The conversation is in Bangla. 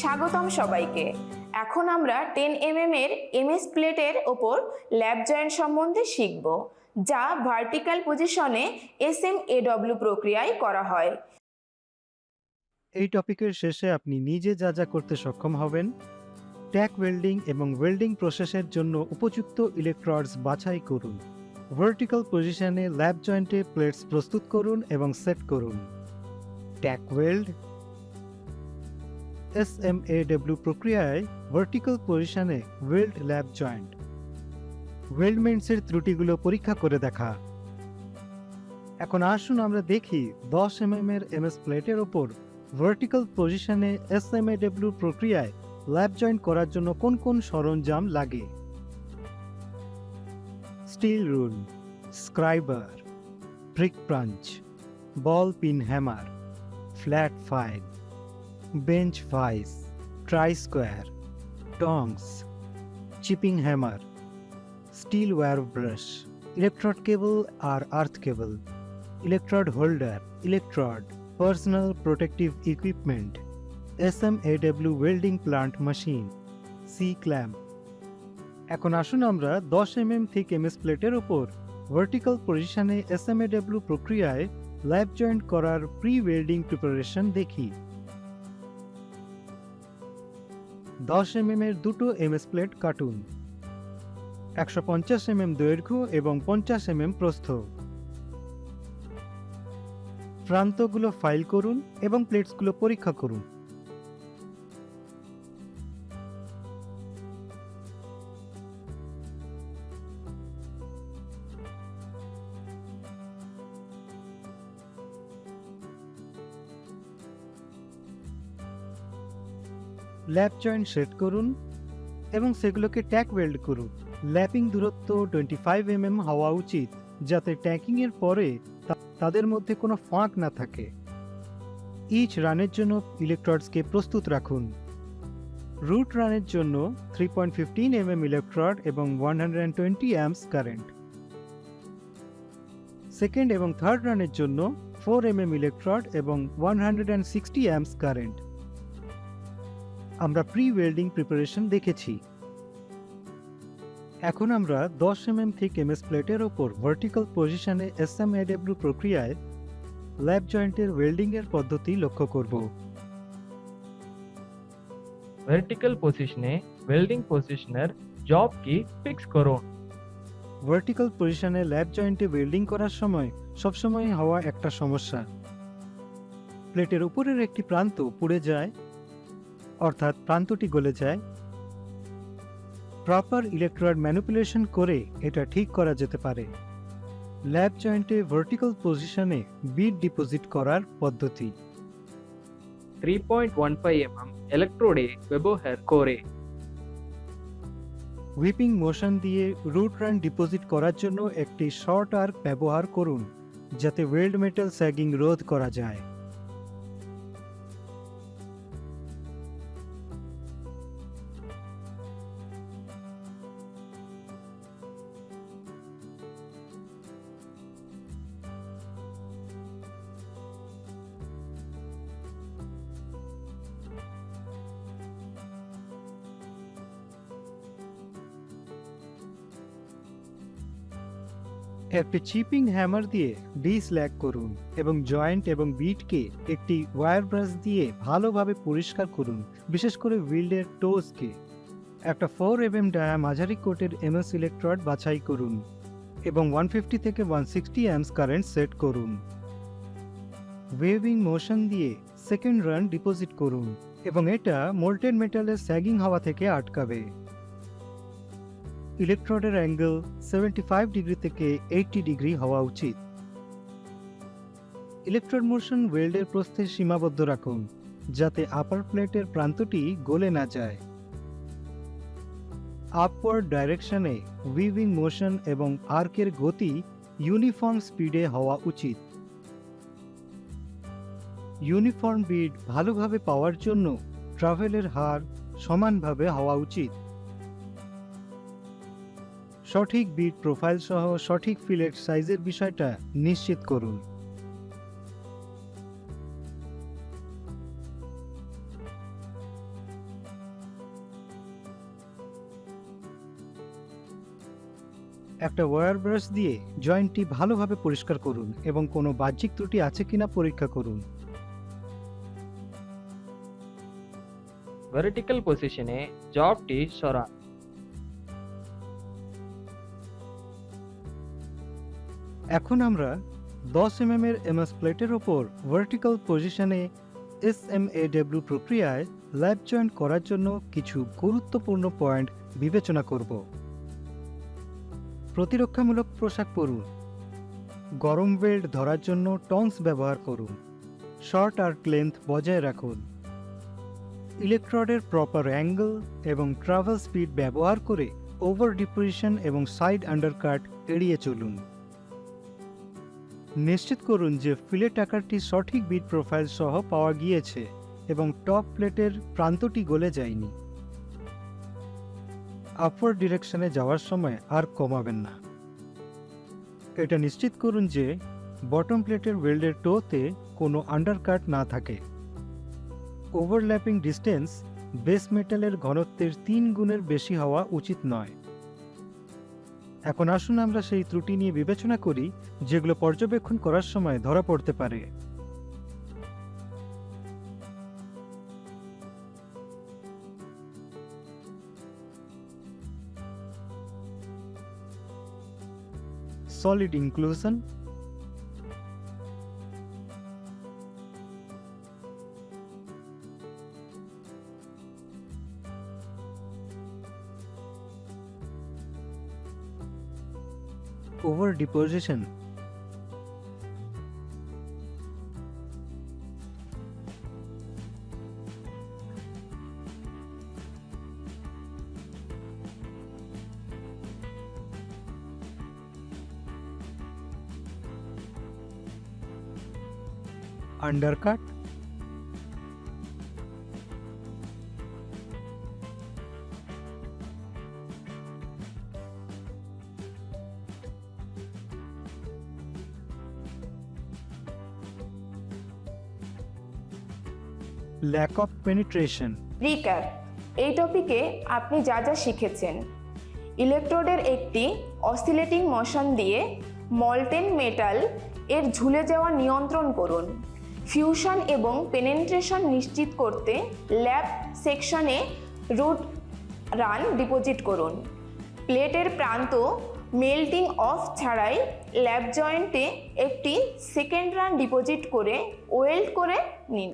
স্বাগতম সবাইকে। এখন আমরা 10 mm এর এমএস প্লেটের ওপর ল্যাব জয়েন্ট সম্বন্ধে শিখব, যা ভার্টিক্যাল পজিশনে SMAW প্রক্রিয়ায় করা হয়। এই টপিকের শেষে আপনি নিজে যা যা করতে সক্ষম হবেন: ট্যাক ওয়েল্ডিং এবং ওয়েল্ডিং প্রসেসের জন্য উপযুক্ত ইলেকট্রোডস বাছাই করুন, ভার্টিক্যাল পজিশনে ল্যাব জয়েন্টে প্লেটস প্রস্তুত করুন এবং সেট করুন। ট্যাক ওয়েল্ড SMAW প্রক্রিয়ায় ভার্টিক্যাল পজিশনে ওয়েল্ড ল্যাব জয়েন্ট। ওয়েল্ডমেন্টসের ত্রুটিগুলো পরীক্ষা করে দেখা। এখন আসুন আমরা দেখি 10 mm এর এমএস প্লেটের ওপর ভার্টিক্যাল পজিশনে SMAW প্রক্রিয়ায় ল্যাব জয়েন্ট করার জন্য কোন কোন সরঞ্জাম লাগে। Steel rule, scriber, prick punch, ball peen hammer, flat file, bench vice, try square, tongs, chipping hammer, steel wire brush, electrode cable আর earth cable, electrode holder, electrode, personal protective equipment, SMAW welding plant machine, C clamp. এখন আসুন আমরা 10 mm থিক এমএস প্লেটের ওপর ভার্টিক্যাল পজিশনে SMAW প্রক্রিয়ায় ল্যাব জয়েন্ট করার প্রি ওয়েল্ডিং প্রিপারেশন দেখি। 10 mm এর দুটো এমএস প্লেট কাটুন। 150 mm দৈর্ঘ্য এবং 50 mm প্রস্থ। প্রান্তগুলো ফাইল করুন এবং প্লেটসগুলো পরীক্ষা করুন। ল্যাব জয়েন্ট সেট করুন এবং সেগুলোকে ট্যাক ওয়েল্ড করুন। ল্যাপিং দূরত্ব 25 mm হওয়া উচিত, যাতে ট্যাকিং এর পরে তাদের মধ্যে কোনো ফাঁক না থাকে। ইচ রানের জন্য ইলেকট্রোডসকে প্রস্তুত রাখুন। রুট রানের জন্য 3.15 mm ইলেকট্রোড এবং 120 অ্যাম্পস কারেন্ট। সেকেন্ড এবং থার্ড রানের জন্য 4 mm ইলেকট্রোড এবং 160 অ্যাম্পস কারেন্ট। আমরা প্রি ওয়েল্ডিং প্রিপারেশন দেখেছি। এখন আমরা 10 mm থিক এমএস প্লেটের ওপর ভার্টিক্যাল পজিশনে SMAW প্রক্রিয়ায় ল্যাব জয়েন্টের ওয়েল্ডিং এর পদ্ধতি লক্ষ্য করব। ভার্টিক্যাল পজিশনে ওয়েল্ডিং পজিশনের জব কি ফিক্স করুন। ভার্টিক্যাল পজিশনে ল্যাব জয়েন্টে ওয়েল্ডিং করার সময় সবসময় হওয়া একটা সমস্যা: প্লেটের উপরের একটি প্রান্ত পুড়ে যায়, অর্থাৎ প্রান্তটি গলে যায়। প্রপার ইলেকট্রোড ম্যানিপুলেশন করে এটা ঠিক করা যেতে পারে। ল্যাব জয়েন্টে ভার্টিক্যাল পজিশনে বিট ডিপোজিট করার পদ্ধতি। 3.15 mm ইলেকট্রোডে ব্যবহার করে হুইপিং মোশন দিয়ে রুট রান ডিপোজিট করার জন্য একটি শর্ট আর্ক ব্যবহার করুন, যাতে ওয়েল্ড মেটাল স্যাগিং রোধ করা যায়। একটি চিপিং হ্যামার দিয়ে ডিস্ল্যাগ করুন এবং জয়েন্ট এবং বিটকে একটি ওয়্যার ব্রাশ দিয়ে ভালোভাবে পরিষ্কার করুন, বিশেষ করে উইল্ডের টোজকে। একটা 4 mm ডায়া মাঝারি কোটের এমএস ইলেকট্রোড বাছাই করুন এবং 150 থেকে 160 অ্যাম্পস কারেন্ট সেট করুন। ওয়েভিং মোশন দিয়ে সেকেন্ড রান ডিপোজিট করুন এবং এটা মোল্টেন মেটালের স্যাগিং হওয়া থেকে আটকাবে। ইলেকট্রোডের অ্যাঙ্গেল 75 ডিগ্রি থেকে 80 ডিগ্রি হওয়া উচিত। ইলেকট্রোড মোশন ওয়েল্ডের প্রস্থে সীমাবদ্ধ রাখুন, যাতে আপার প্লেটের প্রান্তটি গলে না যায়। আপওয়ার্ড ডাইরেকশনে উইভিং মোশন এবং আর্কের গতি ইউনিফর্ম স্পিডে হওয়া উচিত। ইউনিফর্ম বিট ভালোভাবে পাওয়ার জন্য ট্রাভেলের হার সমানভাবে হওয়া উচিত। সঠিক বিট প্রোফাইল সহ সঠিক ফিলেট সাইজের বিষয়টা নিশ্চিত করুন। একটা ওয়্যার ব্রাশ দিয়ে জয়েন্টটি ভালোভাবে পরিষ্কার করুন এবং কোনো বাহ্যিক ত্রুটি আছে কিনা পরীক্ষা করুন। ভার্টিক্যাল পজিশনে জবটি সরান। এখন আমরা 10 mm এর এমএস প্লেটের ওপর ভার্টিক্যাল পজিশনে SMAW প্রক্রিয়ায় ল্যাব জয়েন্ট করার জন্য কিছু গুরুত্বপূর্ণ পয়েন্ট বিবেচনা করব। প্রতিরক্ষামূলক পোশাক পরুন। গরম বেল্ট ধরার জন্য টন্স ব্যবহার করুন। শর্ট আর্ক লেন্থ বজায় রাখুন। ইলেকট্রোডের প্রপার অ্যাঙ্গেল এবং ট্রাভেল স্পিড ব্যবহার করে ওভার ডিপোজিশন এবং সাইড আন্ডারকাট এড়িয়ে চলুন। নিশ্চিত করুন যে ফিলেট আকারটি সঠিক বিট প্রোফাইল সহ পাওয়া গিয়েছে এবং টপ প্লেটের প্রান্তটি গলে যায়নি। আপওয়ার্ড ডিরেকশনে যাওয়ার সময় আর কমাবেন না। এটা নিশ্চিত করুন যে বটম প্লেটের ওয়েল্ডের টোতে কোনো আন্ডারকাট না থাকে। ওভারল্যাপিং ডিস্টেন্স বেস মেটালের ঘনত্বের 3 গুণের বেশি হওয়া উচিত নয়। এখন আসুন আমরা সেই ত্রুটি নিয়ে বিবেচনা করি যেগুলো পর্যবেক্ষণ করার সময় ধরা পড়তে পারে। Solid inclusion, over deposition, undercut, lack of penetration. Recap, এই টপিকে আপনি যা যা শিখেছেন: ইলেকট্রোডের একটি অসিলেটিং মোশন দিয়ে মল্টেন মেটাল এর ঝুলে যাওয়া নিয়ন্ত্রণ করুন। ফিউশন এবং পেনেট্রেশন নিশ্চিত করতে ল্যাব সেকশনে রুট রান ডিপোজিট করুন। প্লেটের প্রান্ত মেল্টিং অফ ছাড়াই ল্যাব জয়েন্টে একটি সেকেন্ড রান ডিপোজিট করে ওয়েল্ড করে নিন।